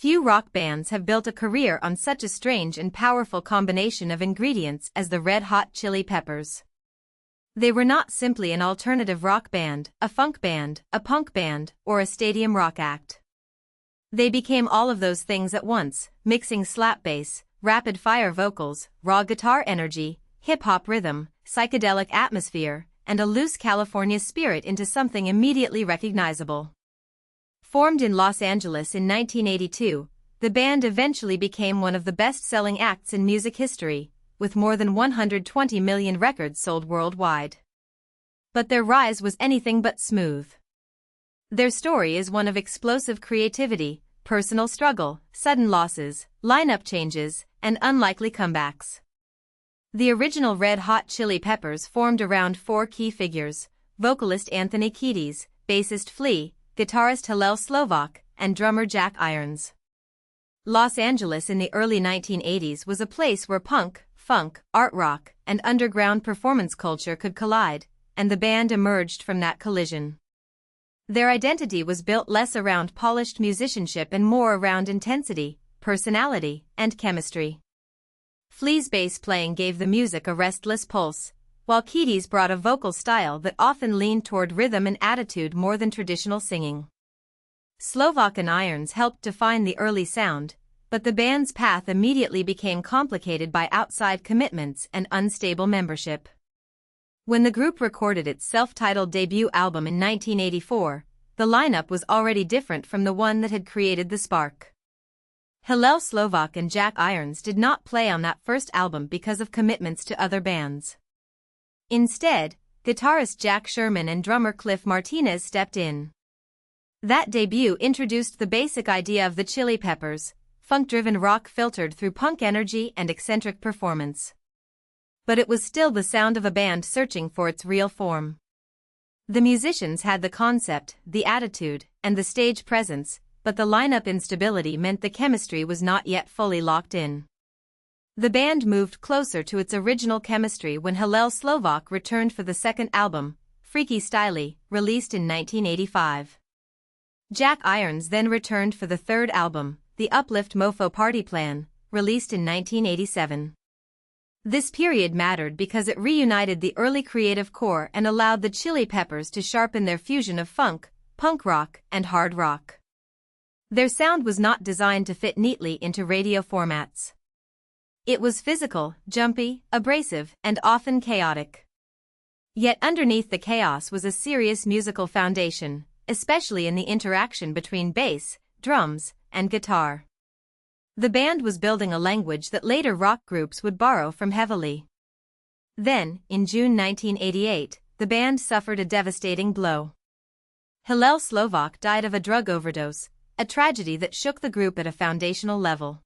Few rock bands have built a career on such a strange and powerful combination of ingredients as the Red Hot Chili Peppers. They were not simply an alternative rock band, a funk band, a punk band, or a stadium rock act. They became all of those things at once, mixing slap bass, rapid-fire vocals, raw guitar energy, hip-hop rhythm, psychedelic atmosphere, and a loose California spirit into something immediately recognizable. Formed in Los Angeles in 1982, the band eventually became one of the best-selling acts in music history, with more than 120 million records sold worldwide. But their rise was anything but smooth. Their story is one of explosive creativity, personal struggle, sudden losses, lineup changes, and unlikely comebacks. The original Red Hot Chili Peppers formed around four key figures: vocalist Anthony Kiedis, bassist Flea, guitarist Hillel Slovak, and drummer Jack Irons. Los Angeles in the early 1980s was a place where punk, funk, art rock, and underground performance culture could collide, and the band emerged from that collision. Their identity was built less around polished musicianship and more around intensity, personality, and chemistry. Flea's bass playing gave the music a restless pulse, while Kiedis brought a vocal style that often leaned toward rhythm and attitude more than traditional singing. Slovak and Irons helped define the early sound, but the band's path immediately became complicated by outside commitments and unstable membership. When the group recorded its self-titled debut album in 1984, the lineup was already different from the one that had created the spark. Hillel Slovak and Jack Irons did not play on that first album because of commitments to other bands. Instead, guitarist Jack Sherman and drummer Cliff Martinez stepped in. That debut introduced the basic idea of the Chili Peppers, funk-driven rock filtered through punk energy and eccentric performance. But it was still the sound of a band searching for its real form. The musicians had the concept, the attitude, and the stage presence, but the lineup instability meant the chemistry was not yet fully locked in. The band moved closer to its original chemistry when Hillel Slovak returned for the second album, Freaky Styley, released in 1985. Jack Irons then returned for the third album, The Uplift Mofo Party Plan, released in 1987. This period mattered because it reunited the early creative core and allowed the Chili Peppers to sharpen their fusion of funk, punk rock, and hard rock. Their sound was not designed to fit neatly into radio formats. It was physical, jumpy, abrasive, and often chaotic. Yet underneath the chaos was a serious musical foundation, especially in the interaction between bass, drums, and guitar. The band was building a language that later rock groups would borrow from heavily. Then, in June 1988, the band suffered a devastating blow. Hillel Slovak died of a drug overdose, a tragedy that shook the group at a foundational level.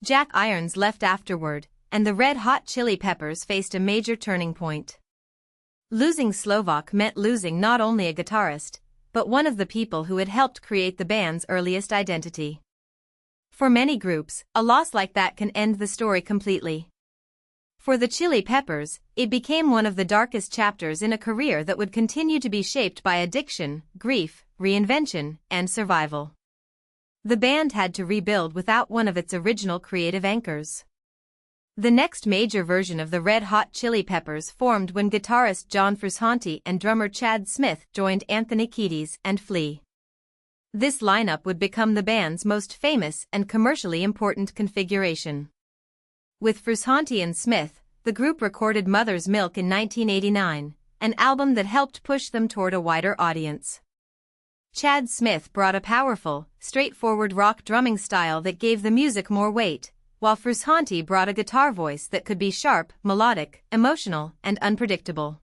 Jack Irons left afterward, and the Red Hot Chili Peppers faced a major turning point. Losing Slovak meant losing not only a guitarist, but one of the people who had helped create the band's earliest identity. For many groups, a loss like that can end the story completely. For the Chili Peppers, it became one of the darkest chapters in a career that would continue to be shaped by addiction, grief, reinvention, and survival. The band had to rebuild without one of its original creative anchors. The next major version of the Red Hot Chili Peppers formed when guitarist John Frusciante and drummer Chad Smith joined Anthony Kiedis and Flea. This lineup would become the band's most famous and commercially important configuration. With Frusciante and Smith, the group recorded Mother's Milk in 1989, an album that helped push them toward a wider audience. Chad Smith brought a powerful, straightforward rock drumming style that gave the music more weight, while Frusciante brought a guitar voice that could be sharp, melodic, emotional, and unpredictable.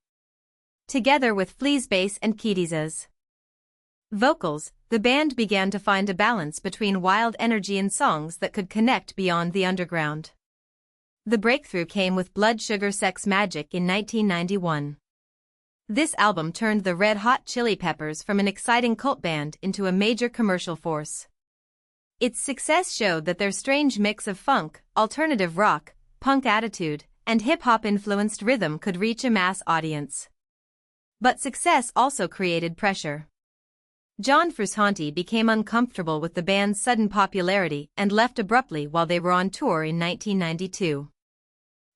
Together with Flea's bass and Kiedis's vocals, the band began to find a balance between wild energy and songs that could connect beyond the underground. The breakthrough came with Blood Sugar Sex Magik in 1991. This album turned the Red Hot Chili Peppers from an exciting cult band into a major commercial force. Its success showed that their strange mix of funk, alternative rock, punk attitude, and hip-hop-influenced rhythm could reach a mass audience. But success also created pressure. John Frusciante became uncomfortable with the band's sudden popularity and left abruptly while they were on tour in 1992.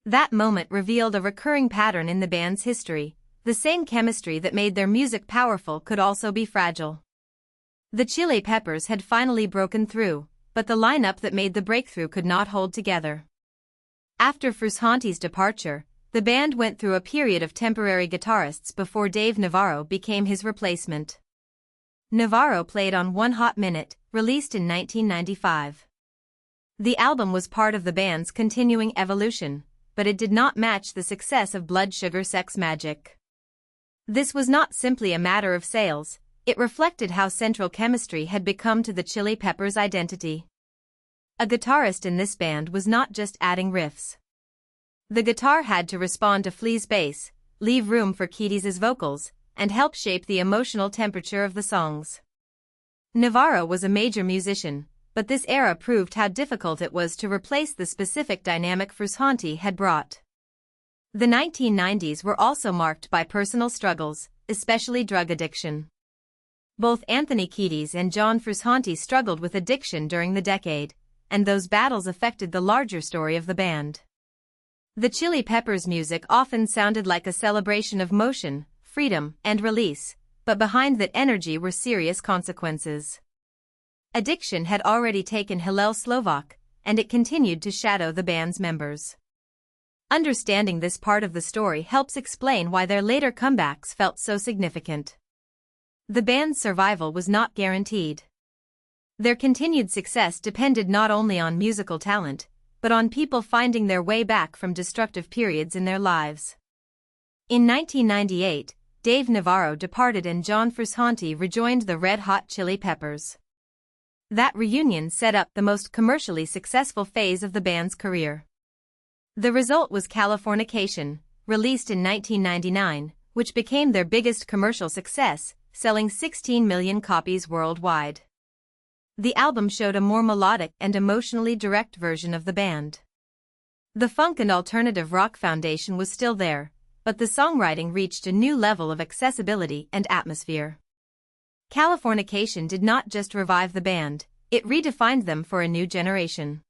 That moment revealed a recurring pattern in the band's history: the same chemistry that made their music powerful could also be fragile. The Chili Peppers had finally broken through, but the lineup that made the breakthrough could not hold together. After Frusciante's departure, the band went through a period of temporary guitarists before Dave Navarro became his replacement. Navarro played on One Hot Minute, released in 1995. The album was part of the band's continuing evolution, but it did not match the success of Blood Sugar Sex Magik. This was not simply a matter of sales, it reflected how central chemistry had become to the Chili Peppers' identity. A guitarist in this band was not just adding riffs. The guitar had to respond to Flea's bass, leave room for Kiedis' vocals, and help shape the emotional temperature of the songs. Navarro was a major musician, but this era proved how difficult it was to replace the specific dynamic Frusciante had brought. The 1990s were also marked by personal struggles, especially drug addiction. Both Anthony Kiedis and John Frusciante struggled with addiction during the decade, and those battles affected the larger story of the band. The Chili Peppers' music often sounded like a celebration of motion, freedom, and release, but behind that energy were serious consequences. Addiction had already taken Hillel Slovak, and it continued to shadow the band's members. Understanding this part of the story helps explain why their later comebacks felt so significant. The band's survival was not guaranteed. Their continued success depended not only on musical talent, but on people finding their way back from destructive periods in their lives. In 1998, Dave Navarro departed and John Frusciante rejoined the Red Hot Chili Peppers. That reunion set up the most commercially successful phase of the band's career. The result was Californication, released in 1999, which became their biggest commercial success, selling 16 million copies worldwide. The album showed a more melodic and emotionally direct version of the band. The funk and alternative rock foundation was still there, but the songwriting reached a new level of accessibility and atmosphere. Californication did not just revive the band, it redefined them for a new generation.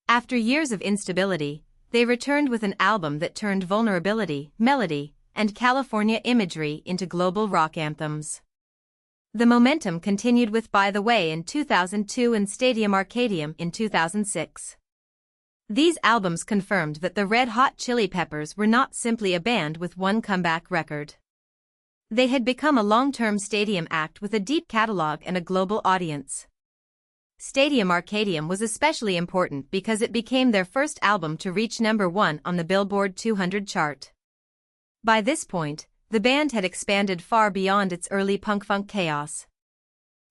After years of instability, they returned with an album that turned vulnerability, melody, and California imagery into global rock anthems. The momentum continued with By the Way in 2002 and Stadium Arcadium in 2006. These albums confirmed that the Red Hot Chili Peppers were not simply a band with one comeback record. They had become a long-term stadium act with a deep catalog and a global audience. Stadium Arcadium was especially important because it became their first album to reach #1 on the Billboard 200 chart. By this point, the band had expanded far beyond its early punk-funk chaos.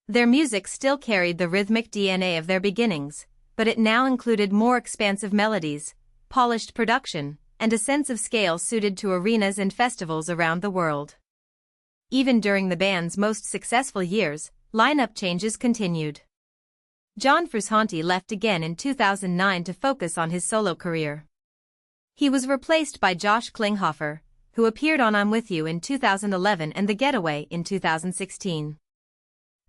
Their music still carried the rhythmic DNA of their beginnings, but it now included more expansive melodies, polished production, and a sense of scale suited to arenas and festivals around the world. Even during the band's most successful years, lineup changes continued. John Frusciante left again in 2009 to focus on his solo career. He was replaced by Josh Klinghoffer, who appeared on I'm With You in 2011 and The Getaway in 2016.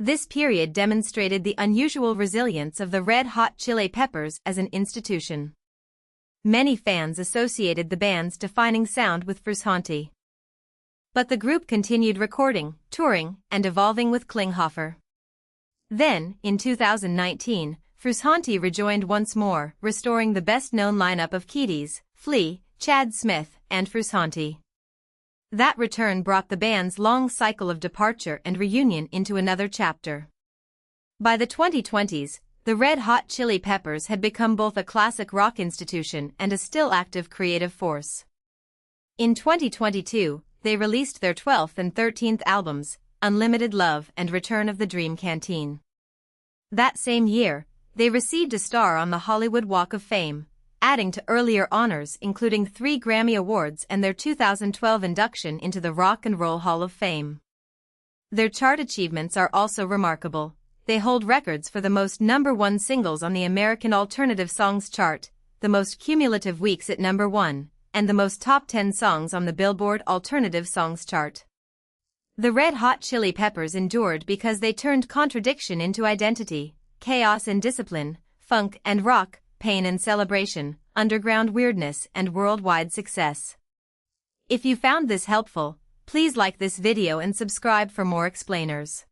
This period demonstrated the unusual resilience of the Red Hot Chili Peppers as an institution. Many fans associated the band's defining sound with Frusciante. But the group continued recording, touring, and evolving with Klinghoffer. Then, in 2019, Frusciante rejoined once more, restoring the best-known lineup of Kiedis, Flea, Chad Smith, and Frusciante. That return brought the band's long cycle of departure and reunion into another chapter. By the 2020s, the Red Hot Chili Peppers had become both a classic rock institution and a still active creative force. In 2022, they released their 12th and 13th albums, Unlimited Love and Return of the Dream Canteen. That same year, they received a star on the Hollywood Walk of Fame, adding to earlier honors including 3 Grammy Awards and their 2012 induction into the Rock and Roll Hall of Fame. Their chart achievements are also remarkable. They hold records for the most #1 singles on the American Alternative Songs chart, the most cumulative weeks at #1, and the most top 10 songs on the Billboard Alternative Songs chart. The Red Hot Chili Peppers endured because they turned contradiction into identity, chaos and discipline, funk and rock, pain and celebration, underground weirdness and worldwide success. If you found this helpful, please like this video and subscribe for more explainers.